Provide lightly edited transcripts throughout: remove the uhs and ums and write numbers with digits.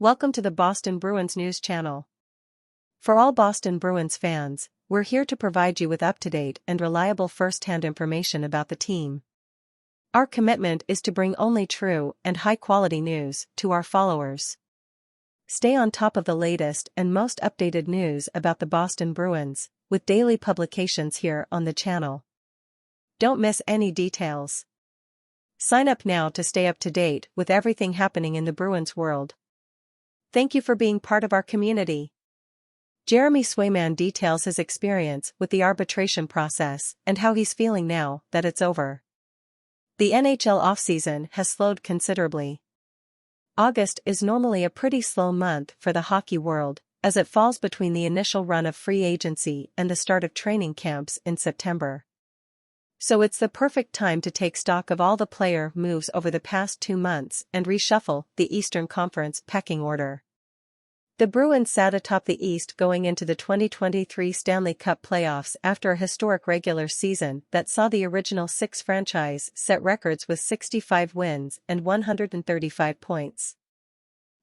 Welcome to the Boston Bruins News Channel. For all Boston Bruins fans, we're here to provide you with up-to-date and reliable first-hand information about the team. Our commitment is to bring only true and high-quality news to our followers. Stay on top of the latest and most updated news about the Boston Bruins, with daily publications here on the channel. Don't miss any details. Sign up now to stay up to date with everything happening in the Bruins world. Thank you for being part of our community. Jeremy Swayman details his experience with the arbitration process and how he's feeling now that it's over. The NHL offseason has slowed considerably. August is normally a pretty slow month for the hockey world, as it falls between the initial run of free agency and the start of training camps in September. So it's the perfect time to take stock of all the player moves over the past 2 months and reshuffle the Eastern Conference pecking order. The Bruins sat atop the East going into the 2023 Stanley Cup playoffs after a historic regular season that saw the original six franchise set records with 65 wins and 135 points.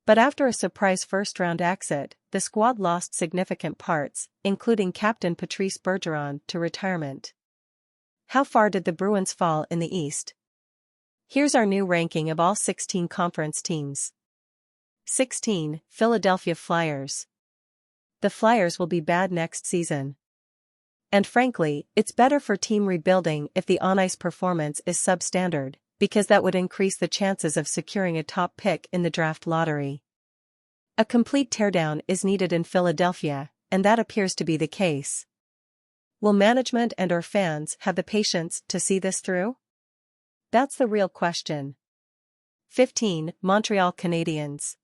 But after a surprise first-round exit, the squad lost significant parts, including captain Patrice Bergeron to retirement. How far did the Bruins fall in the East? Here's our new ranking of all 16 conference teams. 16. Philadelphia Flyers. The Flyers will be bad next season. And frankly, it's better for team rebuilding if the on-ice performance is substandard, because that would increase the chances of securing a top pick in the draft lottery. A complete teardown is needed in Philadelphia, and that appears to be the case. Will management and/or fans have the patience to see this through? That's the real question. 15. Montreal Canadiens.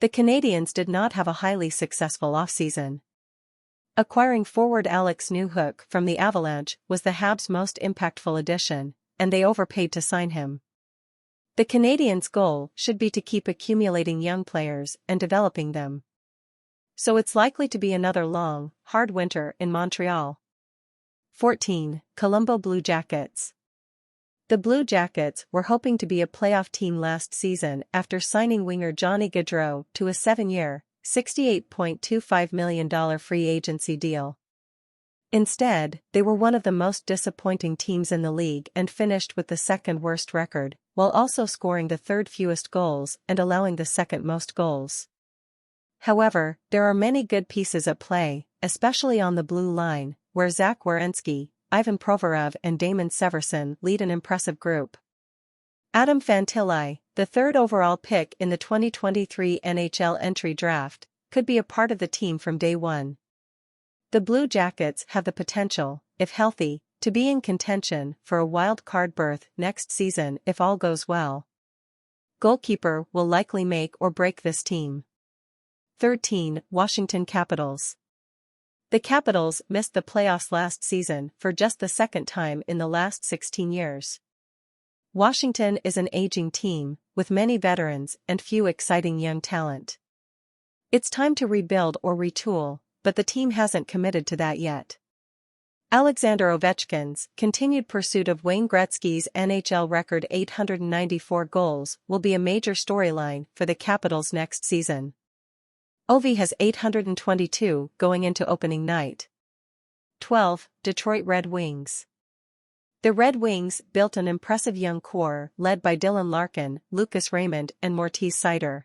The Canadiens did not have a highly successful offseason. Acquiring forward Alex Newhook from the Avalanche was the Habs' most impactful addition, and they overpaid to sign him. The Canadiens' goal should be to keep accumulating young players and developing them. So it's likely to be another long, hard winter in Montreal. 14. Colombo Blue Jackets. The Blue Jackets were hoping to be a playoff team last season after signing winger Johnny Gaudreau to a 7-year, $68.25 million free agency deal. Instead, they were one of the most disappointing teams in the league and finished with the second-worst record, while also scoring the third fewest goals and allowing the second most goals. However, there are many good pieces at play, especially on the blue line, where Zach Werenski, Ivan Provorov and Damon Severson lead an impressive group. Adam Fantilli, the third overall pick in the 2023 NHL entry draft, could be a part of the team from day one. The Blue Jackets have the potential, if healthy, to be in contention for a wild card berth next season if all goes well. Goalkeeper will likely make or break this team. 13. Washington Capitals. The Capitals missed the playoffs last season for just the second time in the last 16 years. Washington is an aging team, with many veterans and few exciting young talent. It's time to rebuild or retool, but the team hasn't committed to that yet. Alexander Ovechkin's continued pursuit of Wayne Gretzky's NHL record 894 goals will be a major storyline for the Capitals next season. Ovi has 822 going into opening night. 12. Detroit Red Wings. The Red Wings built an impressive young core led by Dylan Larkin, Lucas Raymond and Mortiz Seider.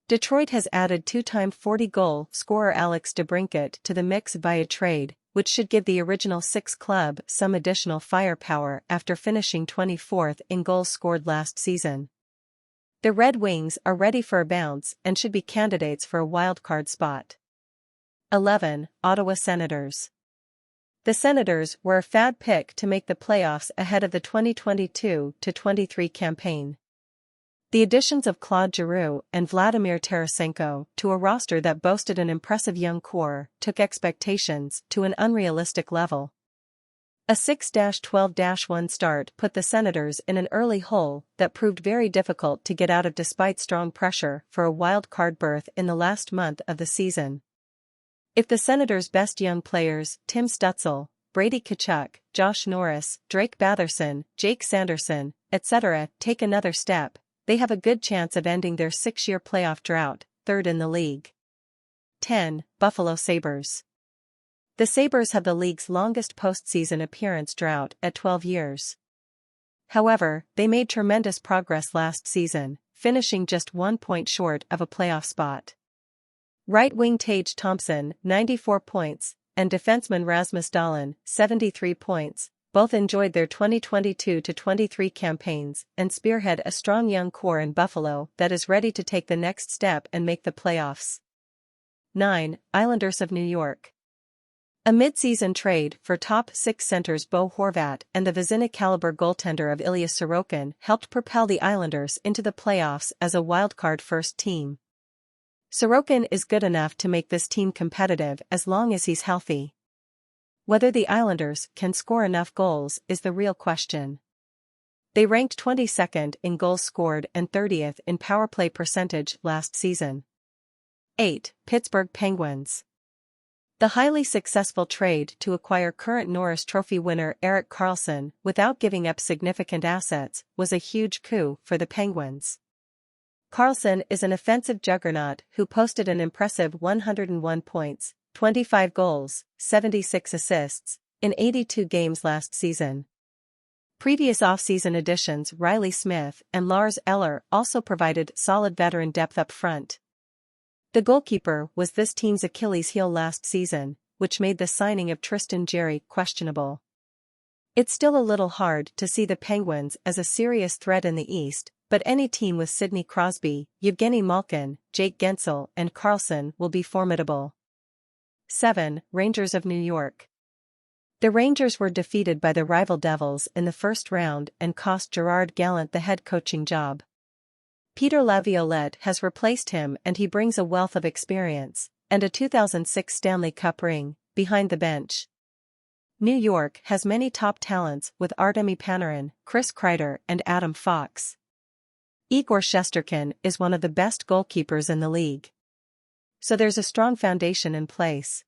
Detroit has added two-time 40-goal scorer Alex DeBrincat to the mix via trade, which should give the original six club some additional firepower after finishing 24th in goals scored last season. The Red Wings are ready for a bounce and should be candidates for a wild-card spot. 11. Ottawa Senators. The Senators were a fad pick to make the playoffs ahead of the 2022-23 campaign. The additions of Claude Giroux and Vladimir Tarasenko to a roster that boasted an impressive young core took expectations to an unrealistic level. A 6-12-1 start put the Senators in an early hole that proved very difficult to get out of despite strong pressure for a wild-card berth in the last month of the season. If the Senators' best young players, Tim Stützle, Brady Tkachuk, Josh Norris, Drake Batherson, Jake Sanderson, etc., take another step, they have a good chance of ending their 6-year playoff drought, third in the league. 10. Buffalo Sabres. The Sabres have the league's longest postseason appearance drought at 12 years. However, they made tremendous progress last season, finishing just 1 point short of a playoff spot. Right wing Tage Thompson, 94 points, and defenseman Rasmus Dahlin, 73 points, both enjoyed their 2022-23 campaigns and spearhead a strong young core in Buffalo that is ready to take the next step and make the playoffs. 9. Islanders of New York. A mid-season trade for top 6 centers Bo Horvat and the Vezina-caliber goaltender of Ilya Sorokin helped propel the Islanders into the playoffs as a wildcard first team. Sorokin is good enough to make this team competitive as long as he's healthy. Whether the Islanders can score enough goals is the real question. They ranked 22nd in goals scored and 30th in power play percentage last season. 8. Pittsburgh Penguins. The highly successful trade to acquire current Norris Trophy winner Erik Karlsson without giving up significant assets was a huge coup for the Penguins. Karlsson is an offensive juggernaut who posted an impressive 101 points, 25 goals, 76 assists, in 82 games last season. Previous offseason additions Riley Smith and Lars Eller also provided solid veteran depth up front. The goalkeeper was this team's Achilles heel last season, which made the signing of Tristan Jarry questionable. It's still a little hard to see the Penguins as a serious threat in the East, but any team with Sidney Crosby, Yevgeny Malkin, Jake Gensel and Karlsson will be formidable. 7. Rangers of New York. The Rangers were defeated by the rival Devils in the first round and cost Gerard Gallant the head coaching job. Peter Laviolette has replaced him and he brings a wealth of experience, and a 2006 Stanley Cup ring, behind the bench. New York has many top talents with Artemi Panarin, Chris Kreider and Adam Fox. Igor Shesterkin is one of the best goalkeepers in the league. So there's a strong foundation in place.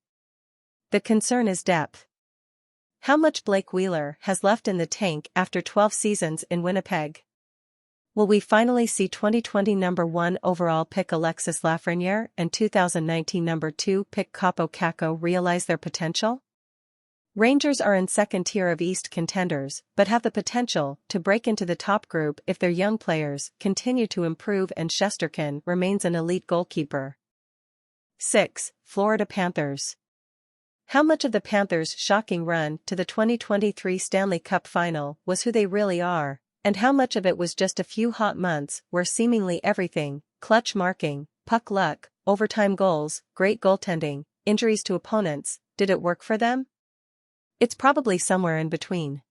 The concern is depth. How much Blake Wheeler has left in the tank after 12 seasons in Winnipeg? Will we finally see 2020 number 1 overall pick Alexis Lafreniere and 2019 number 2 pick Kaapo Kakko realize their potential? Rangers are in second tier of East contenders, but have the potential to break into the top group if their young players continue to improve and Shesterkin remains an elite goalkeeper. 6. Florida Panthers. How much of the Panthers' shocking run to the 2023 Stanley Cup Final was who they really are, and how much of it was just a few hot months where seemingly everything, clutch marking, puck luck, overtime goals, great goaltending, injuries to opponents, did it work for them? It's probably somewhere in between.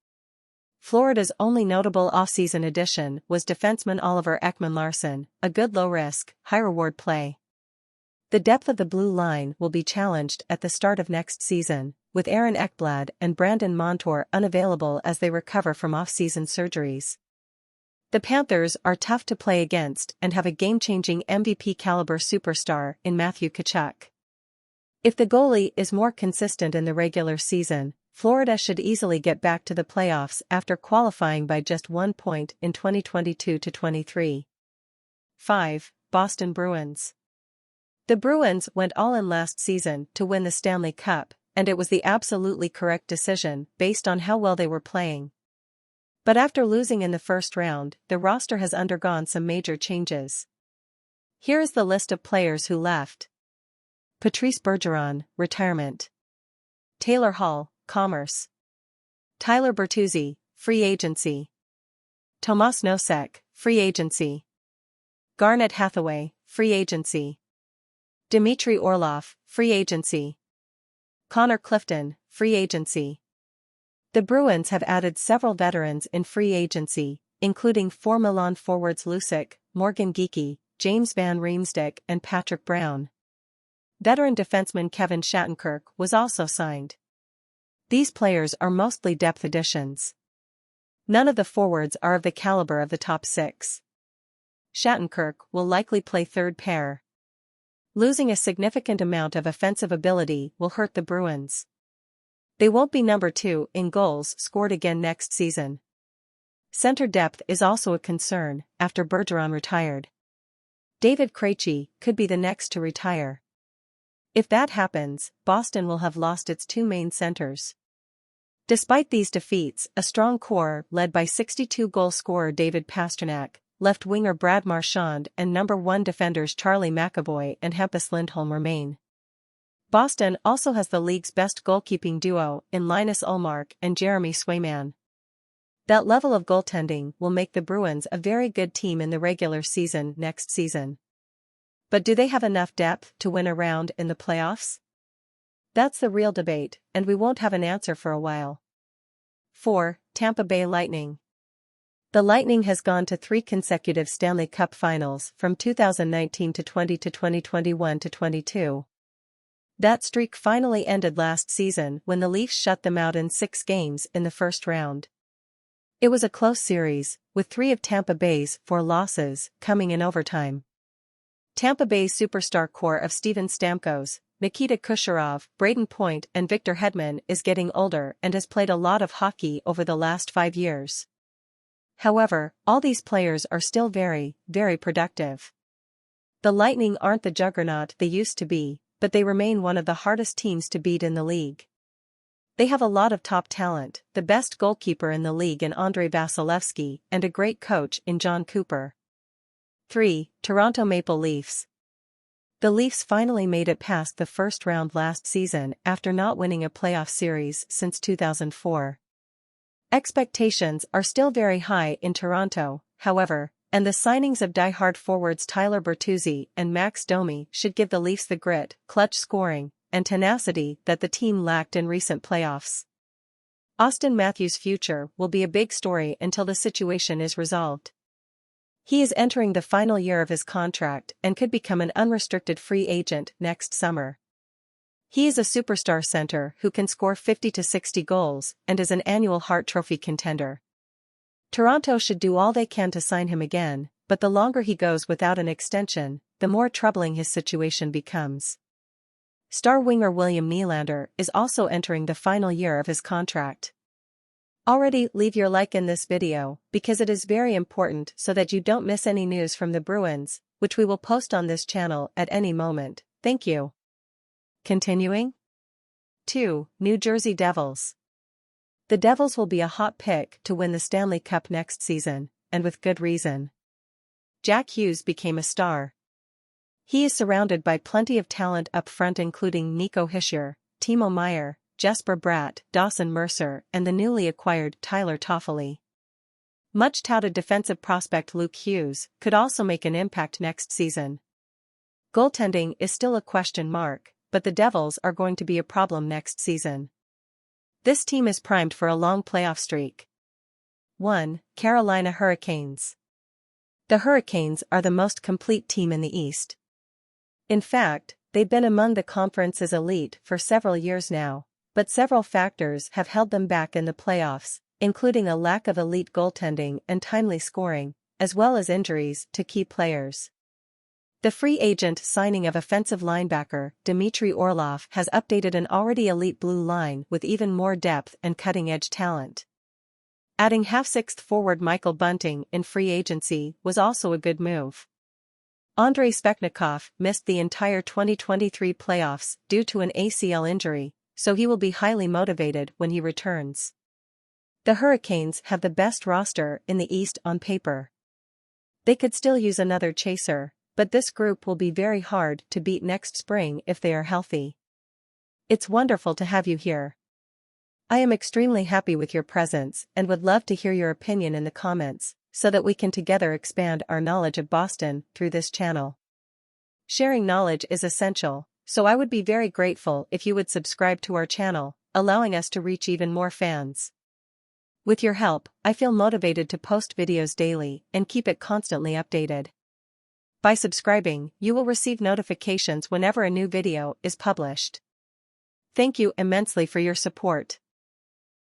Florida's only notable offseason addition was defenseman Oliver Ekman-Larsson, a good low-risk, high-reward play. The depth of the blue line will be challenged at the start of next season, with Aaron Ekblad and Brandon Montour unavailable as they recover from off-season surgeries. The Panthers are tough to play against and have a game-changing MVP-caliber superstar in Matthew Tkachuk. If the goalie is more consistent in the regular season, Florida should easily get back to the playoffs after qualifying by just 1 point in 2022-23. 5. Boston Bruins. The Bruins went all in last season to win the Stanley Cup, and it was the absolutely correct decision based on how well they were playing. But after losing in the first round, the roster has undergone some major changes. Here is the list of players who left. Patrice Bergeron, retirement. Taylor Hall, Commerce. Tyler Bertuzzi, free agency. Tomas Nosek, free agency. Garnet Hathaway, free agency. Dmitry Orlov, free agency. Connor Clifton, free agency. The Bruins have added several veterans in free agency, including 4 Milan forwards Lucic, Morgan Geekie, James Van Riemsdyk and Patrick Brown. Veteran defenseman Kevin Shattenkirk was also signed. These players are mostly depth additions. None of the forwards are of the caliber of the top 6. Shattenkirk will likely play third pair. Losing a significant amount of offensive ability will hurt the Bruins. They won't be number 2 in goals scored again next season. Center depth is also a concern after Bergeron retired. David Krejci could be the next to retire. If that happens, Boston will have lost its two main centers. Despite these defeats, a strong core led by 62-goal scorer David Pastrnak, left winger Brad Marchand and number 1 defenders Charlie McAvoy and Hampus Lindholm remain. Boston also has the league's best goalkeeping duo in Linus Ullmark and Jeremy Swayman. That level of goaltending will make the Bruins a very good team in the regular season next season. But do they have enough depth to win a round in the playoffs? That's the real debate, and we won't have an answer for a while. 4. Tampa Bay Lightning. The Lightning has gone to 3 consecutive Stanley Cup Finals from 2019 to 20 to 2021 to 22. That streak finally ended last season when the Leafs shut them out in 6 games in the first round. It was a close series, with 3 of Tampa Bay's 4 losses coming in overtime. Tampa Bay's superstar core of Steven Stamkos, Nikita Kucherov, Braden Point and Victor Hedman is getting older and has played a lot of hockey over the last 5 years. However, all these players are still very, very productive. The Lightning aren't the juggernaut they used to be, but they remain one of the hardest teams to beat in the league. They have a lot of top talent, the best goalkeeper in the league in Andrei Vasilevsky and a great coach in John Cooper. 3. Toronto Maple Leafs. The Leafs finally made it past the first round last season after not winning a playoff series since 2004. Expectations are still very high in Toronto, however, and the signings of die-hard forwards Tyler Bertuzzi and Max Domi should give the Leafs the grit, clutch scoring, and tenacity that the team lacked in recent playoffs. Austin Matthews' future will be a big story until the situation is resolved. He is entering the final year of his contract and could become an unrestricted free agent next summer. He is a superstar center who can score 50 to 60 goals and is an annual Hart Trophy contender. Toronto should do all they can to sign him again, but the longer he goes without an extension, the more troubling his situation becomes. Star winger William Nylander is also entering the final year of his contract. Already leave your like in this video, because it is very important so that you don't miss any news from the Bruins, which we will post on this channel at any moment. Thank you. Continuing. 2. New Jersey Devils. The Devils will be a hot pick to win the Stanley Cup next season, and with good reason. Jack Hughes became a star. He is surrounded by plenty of talent up front including Nico Hischier, Timo Meier, Jesper Bratt, Dawson Mercer and the newly acquired Tyler Toffoli. Much-touted defensive prospect Luke Hughes could also make an impact next season. Goaltending is still a question mark, but the Devils are going to be a problem next season. This team is primed for a long playoff streak. 1. Carolina Hurricanes. The Hurricanes are the most complete team in the East. In fact, they've been among the conference's elite for several years now, but several factors have held them back in the playoffs, including a lack of elite goaltending and timely scoring, as well as injuries to key players. The free agent signing of offensive linebacker Dmitry Orlov has updated an already elite blue line with even more depth and cutting-edge talent. Adding half-sixth forward Michael Bunting in free agency was also a good move. Andrei Svechnikov missed the entire 2023 playoffs due to an ACL injury, so he will be highly motivated when he returns. The Hurricanes have the best roster in the East on paper. They could still use another chaser, but this group will be very hard to beat next spring if they are healthy. It's wonderful to have you here. I am extremely happy with your presence and would love to hear your opinion in the comments, so that we can together expand our knowledge of Boston through this channel. Sharing knowledge is essential, so I would be very grateful if you would subscribe to our channel, allowing us to reach even more fans. With your help, I feel motivated to post videos daily and keep it constantly updated. By subscribing, you will receive notifications whenever a new video is published. Thank you immensely for your support.